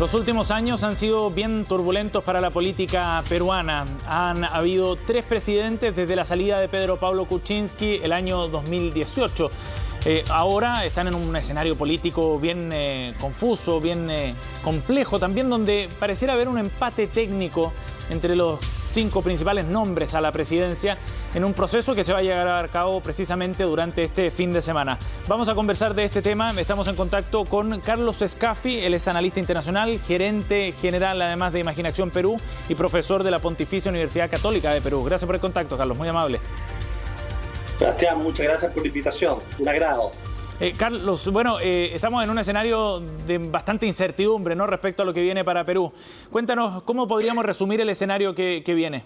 Los últimos años han sido bien turbulentos para la política peruana. Han habido 3 presidentes desde la salida de Pedro Pablo Kuczynski el año 2018. Ahora están en un escenario político bien confuso, bien complejo, también donde pareciera haber un empate técnico entre los 5 principales nombres a la presidencia en un proceso que se va a llevar a cabo precisamente durante este fin de semana. Vamos a conversar de este tema. Estamos en contacto con Carlos Escaffi. Él es analista internacional, gerente general además de Imaginación Perú y profesor de la Pontificia Universidad Católica de Perú. Gracias por el contacto, Carlos, muy amable. Sebastián, muchas gracias por la invitación. Un agrado. Carlos, bueno, estamos en un escenario de bastante incertidumbre, ¿no?, respecto a lo que viene para Perú. Cuéntanos, ¿cómo podríamos resumir el escenario que viene?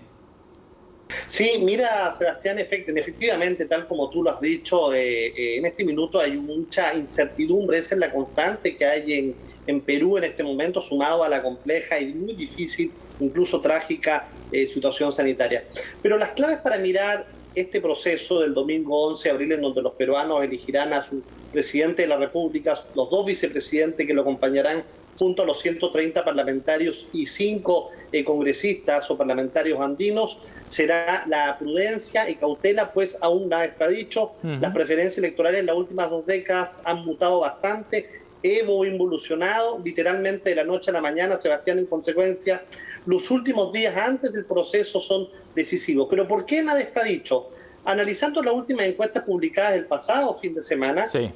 Sí, mira, Sebastián, efectivamente, tal como tú lo has dicho, en este minuto hay mucha incertidumbre. Esa es la constante que hay en Perú en este momento, sumado a la compleja y muy difícil, incluso trágica, situación sanitaria. Pero las claves para mirar este proceso del domingo 11 de abril, en donde los peruanos elegirán a su presidente de la República, los 2 vicepresidentes que lo acompañarán junto a los 130 parlamentarios y 5 congresistas o parlamentarios andinos, será la prudencia y cautela, pues aún nada está dicho. Las preferencias electorales en las últimas 2 décadas han mutado bastante, evolucionado literalmente de la noche a la mañana, Sebastián. En consecuencia, los últimos días antes del proceso son decisivos. ¿Pero por qué nada está dicho? Analizando las últimas encuestas publicadas el pasado fin de semana, sí,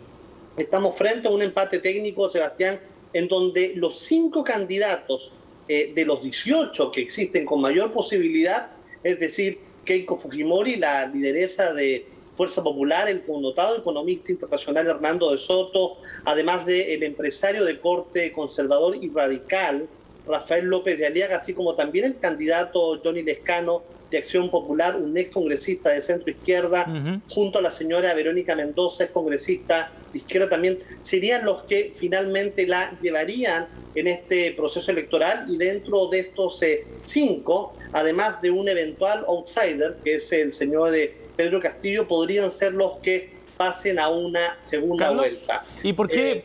estamos frente a un empate técnico, Sebastián, en donde los 5 candidatos de los 18 que existen con mayor posibilidad, es decir, Keiko Fujimori, la lideresa de Fuerza Popular, el connotado economista internacional Hernando de Soto, además del empresario de corte conservador y radical Rafael López de Aliaga, así como también el candidato Johnny Lescano de Acción Popular, un ex congresista de centro izquierda, junto a la señora Verónica Mendoza, ex congresista de izquierda también, serían los que finalmente la llevarían en este proceso electoral. Y dentro de estos 5, además de un eventual outsider, que es el señor Pedro Castillo, podrían ser los que pasen a una segunda vuelta. ¿Y por qué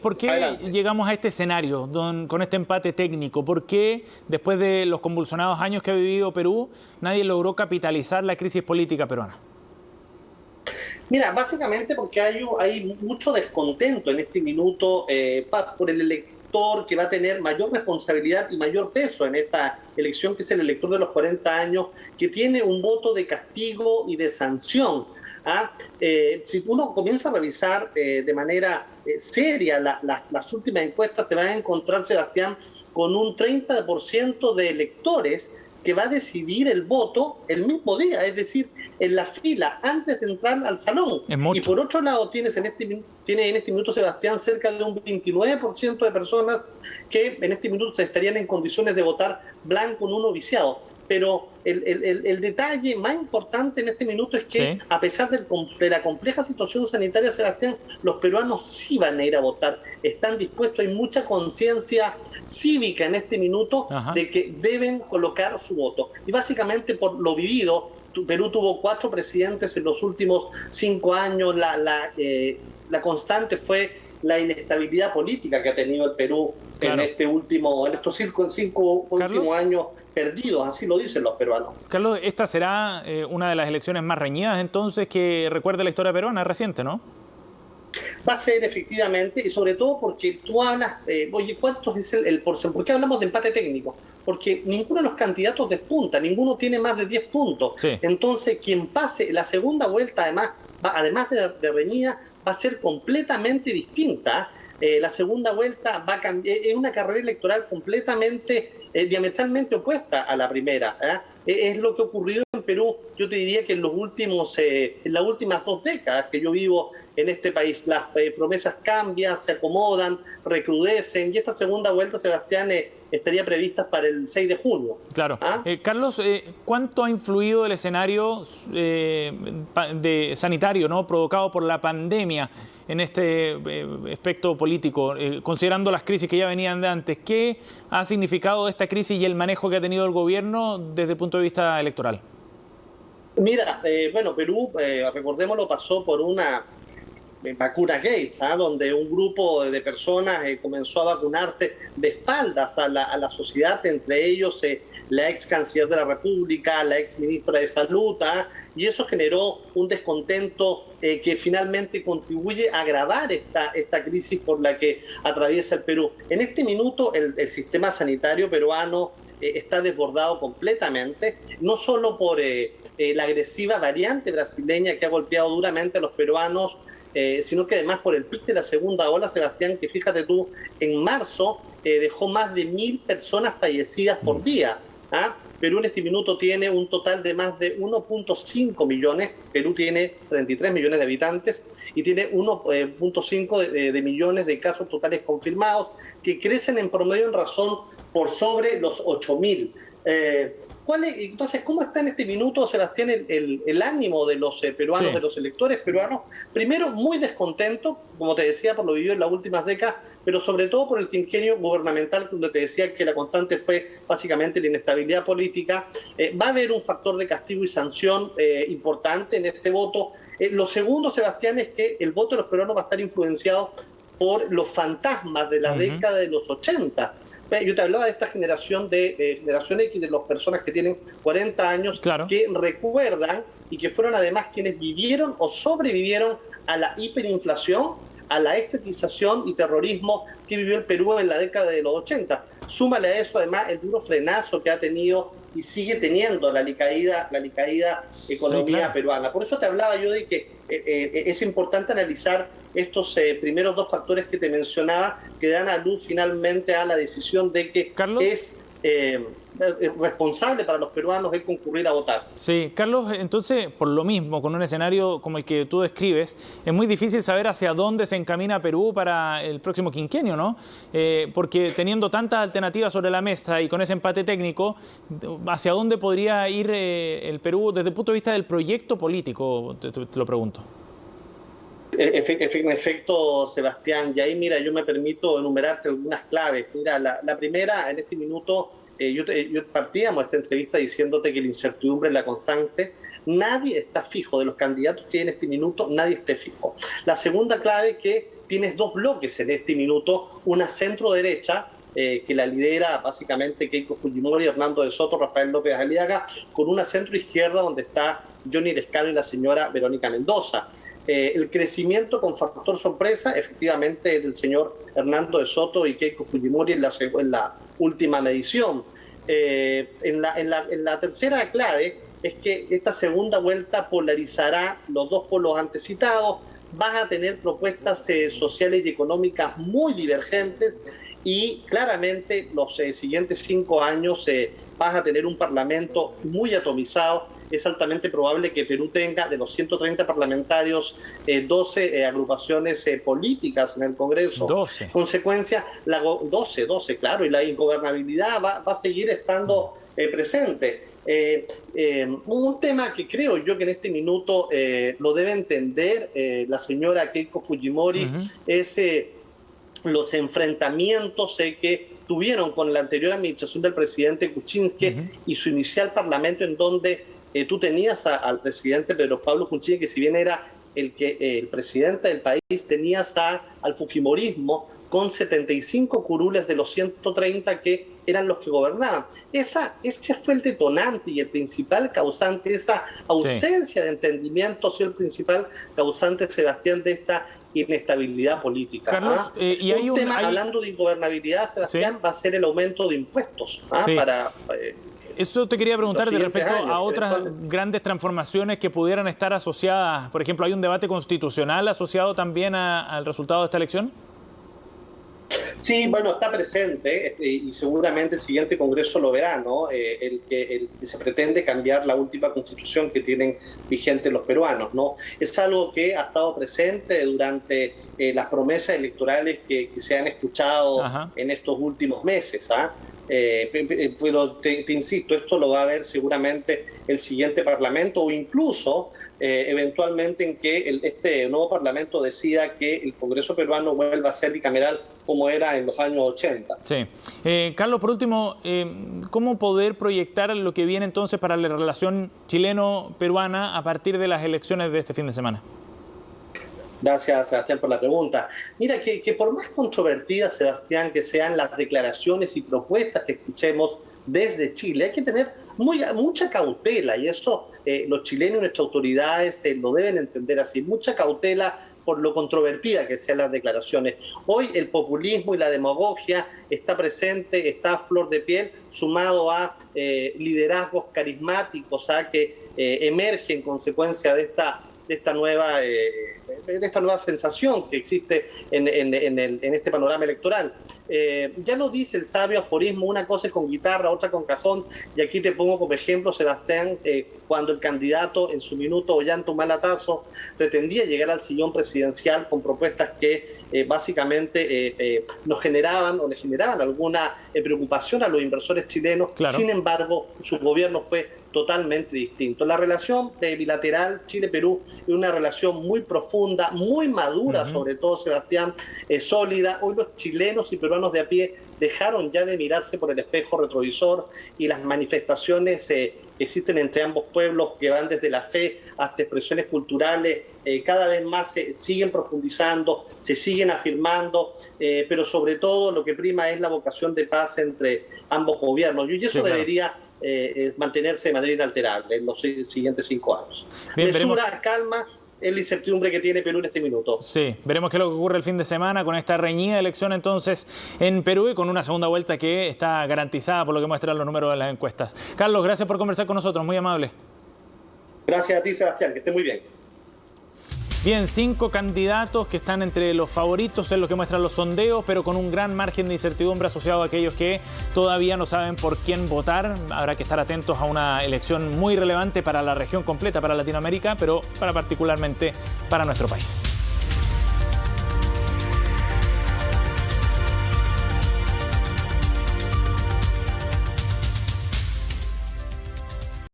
llegamos a este escenario con este empate técnico? ¿Por qué, después de los convulsionados años que ha vivido Perú, nadie logró capitalizar la crisis política peruana? Mira, básicamente porque hay mucho descontento en este minuto por el elector que va a tener mayor responsabilidad y mayor peso en esta elección, que es el elector de los 40 años, que tiene un voto de castigo y de sanción. Si uno comienza a revisar de manera seria las últimas encuestas, te vas a encontrar, Sebastián, con un 30% de electores que va a decidir el voto el mismo día, es decir, en la fila antes de entrar al salón. Y por otro lado tienes en este minuto, Sebastián, cerca de un 29% de personas que en este minuto estarían en condiciones de votar blanco, nulo, viciado. Pero el detalle más importante en este minuto es que, sí, a pesar de la compleja situación sanitaria, Sebastián, los peruanos sí van a ir a votar, están dispuestos, hay mucha conciencia cívica en este minuto de que deben colocar su voto. Y básicamente por lo vivido, Perú tuvo 4 presidentes en los últimos 5 años, la constante fue la inestabilidad política que ha tenido el Perú, claro, en estos 5 últimos años perdidos, así lo dicen los peruanos. Carlos, esta será una de las elecciones más reñidas entonces que recuerde la historia peruana reciente, ¿no? Va a ser efectivamente, y sobre todo porque tú hablas, oye, ¿cuánto es el porcentaje? ¿Por qué hablamos de empate técnico? Porque ninguno de los candidatos despunta, ninguno tiene más de 10 puntos. Sí. Entonces, quien pase la segunda vuelta, además de reñida, va a ser completamente distinta. La segunda vuelta va a cambiar, es una carrera electoral completamente, diametralmente opuesta a la primera. Es lo que ha ocurrido en Perú, yo te diría que en las últimas 2 décadas que yo vivo en este país. Las promesas cambian, se acomodan, recrudecen, y esta segunda vuelta, Sebastián, estaría prevista para el 6 de junio. Claro. Carlos, ¿cuánto ha influido el escenario sanitario, ¿no?, provocado por la pandemia en este aspecto político, considerando las crisis que ya venían de antes? ¿Qué ha significado esta crisis y el manejo que ha tenido el gobierno desde el punto de vista electoral? Mira, Perú, recordémoslo, pasó por una vacuna Gates, donde un grupo de personas comenzó a vacunarse de espaldas a la sociedad, entre ellos la ex canciller de la República, la ex ministra de Salud, y eso generó un descontento que finalmente contribuye a agravar esta crisis por la que atraviesa el Perú. En este minuto el sistema sanitario peruano está desbordado completamente, no solo por la agresiva variante brasileña que ha golpeado duramente a los peruanos, sino que además por el pic de la segunda ola, Sebastián, que fíjate tú, en marzo dejó más de 1.000 personas fallecidas por día. Perú en este minuto tiene un total de más de 1.5 millones, Perú tiene 33 millones de habitantes y tiene 1.5 de millones de casos totales confirmados, que crecen en promedio en razón por sobre los 8.000. Entonces, ¿cómo está en este minuto, Sebastián, el ánimo de los peruanos, sí, de los electores peruanos? Primero, muy descontento, como te decía, por lo vivido en las últimas décadas, pero sobre todo por el quinquenio gubernamental, donde te decía que la constante fue básicamente la inestabilidad política. Va a haber un factor de castigo y sanción importante en este voto. Lo segundo, Sebastián, es que el voto de los peruanos va a estar influenciado por los fantasmas de la década de los 80. Yo te hablaba de esta generación generación X, de las personas que tienen 40 años, claro, que recuerdan y que fueron además quienes vivieron o sobrevivieron a la hiperinflación, a la estetización y terrorismo que vivió el Perú en la década de los 80. Súmale a eso además el duro frenazo que ha tenido y sigue teniendo la alicaída economía, sí, claro, peruana. Por eso te hablaba yo de que es importante analizar estos primeros dos factores que te mencionaba, que dan a luz finalmente a la decisión de que Carlos, es responsable para los peruanos el concurrir a votar. Sí, Carlos, entonces, por lo mismo, con un escenario como el que tú describes, es muy difícil saber hacia dónde se encamina Perú para el próximo quinquenio, ¿no? Porque teniendo tantas alternativas sobre la mesa y con ese empate técnico, ¿hacia dónde podría ir el Perú desde el punto de vista del proyecto político? Te lo pregunto. En efecto, Sebastián, y ahí mira, yo me permito enumerarte algunas claves. Mira, la primera, en este minuto, yo partíamos esta entrevista diciéndote que la incertidumbre es la constante. Nadie está fijo, de los candidatos que hay en este minuto, nadie esté fijo. La segunda clave es que tienes dos bloques en este minuto, una centro-derecha, que la lidera básicamente Keiko Fujimori, Hernando de Soto, Rafael López Aliaga, con una centro-izquierda donde está Johnny Lescano y la señora Verónica Mendoza. El crecimiento con factor sorpresa, efectivamente, del señor Hernando de Soto y Keiko Fujimori en la última medición. En la tercera clave es que esta segunda vuelta polarizará los dos polos antecitados, vas a tener propuestas sociales y económicas muy divergentes y claramente los siguientes 5 años vas a tener un parlamento muy atomizado. Es altamente probable que Perú tenga, de los 130 parlamentarios, 12 agrupaciones políticas en el Congreso. 12. Consecuencia, 12, claro, y la ingobernabilidad va a seguir estando presente. Un tema que creo yo que en este minuto lo debe entender la señora Keiko Fujimori, es los enfrentamientos que tuvieron con la anterior administración del presidente Kuczynski y su inicial parlamento, en donde tú tenías al presidente Pedro Pablo Kuczynski, que si bien era el presidente del país, tenías al fujimorismo con 75 curules de los 130 que eran los que gobernaban. Ese fue el detonante y el principal causante, esa ausencia de entendimiento ha sido el principal causante, Sebastián, de esta inestabilidad política. Carlos, y hablando de ingobernabilidad, Sebastián, va a ser el aumento de impuestos para... Eso te quería preguntar de respecto a otras grandes transformaciones que pudieran estar asociadas. Por ejemplo, ¿hay un debate constitucional asociado también al resultado de esta elección? Sí, bueno, está presente y seguramente el siguiente Congreso lo verá, ¿no? El que se pretende cambiar la última constitución que tienen vigente los peruanos, ¿no? Es algo que ha estado presente durante las promesas electorales que se han escuchado en estos últimos meses, pero te insisto, esto lo va a ver seguramente el siguiente Parlamento o incluso eventualmente en que este nuevo Parlamento decida que el Congreso peruano vuelva a ser bicameral como era en los años 80. Sí. Carlos, por último, ¿cómo poder proyectar lo que viene entonces para la relación chileno-peruana a partir de las elecciones de este fin de semana? Gracias, Sebastián, por la pregunta. Mira, que por más controvertidas, Sebastián, que sean las declaraciones y propuestas que escuchemos desde Chile, hay que tener mucha cautela, y eso los chilenos y nuestras autoridades lo deben entender así, mucha cautela por lo controvertida que sean las declaraciones. Hoy el populismo y la demagogia está presente, está a flor de piel, sumado a liderazgos carismáticos que emergen en consecuencia de esta nueva sensación que existe en este panorama electoral. Ya lo dice el sabio aforismo, una cosa es con guitarra, otra con cajón, y aquí te pongo como ejemplo, Sebastián, cuando el candidato en su minuto, Ollanta Humala-Tazo, pretendía llegar al sillón presidencial con propuestas que básicamente nos generaban o le generaban alguna preocupación a los inversores chilenos. Claro. Sin embargo, su gobierno fue totalmente distinto. La relación bilateral Chile-Perú es una relación muy profunda, muy madura, sobre todo, Sebastián, sólida. Hoy los chilenos y peruanos de a pie dejaron ya de mirarse por el espejo retrovisor, y las manifestaciones existen entre ambos pueblos, que van desde la fe hasta expresiones culturales, cada vez más se siguen profundizando, se siguen afirmando, pero sobre todo lo que prima es la vocación de paz entre ambos gobiernos, y eso debería mantenerse de manera inalterable en los siguientes 5 años. Bien, mesura, calma, es la incertidumbre que tiene Perú en este minuto. Sí, veremos qué es lo que ocurre el fin de semana con esta reñida elección entonces en Perú, y con una segunda vuelta que está garantizada por lo que muestran los números de las encuestas. Carlos, gracias por conversar con nosotros, muy amable. Gracias a ti, Sebastián, que esté muy bien. Bien, 5 candidatos que están entre los favoritos en lo que muestran los sondeos, pero con un gran margen de incertidumbre asociado a aquellos que todavía no saben por quién votar. Habrá que estar atentos a una elección muy relevante para la región completa, para Latinoamérica, pero particularmente para nuestro país.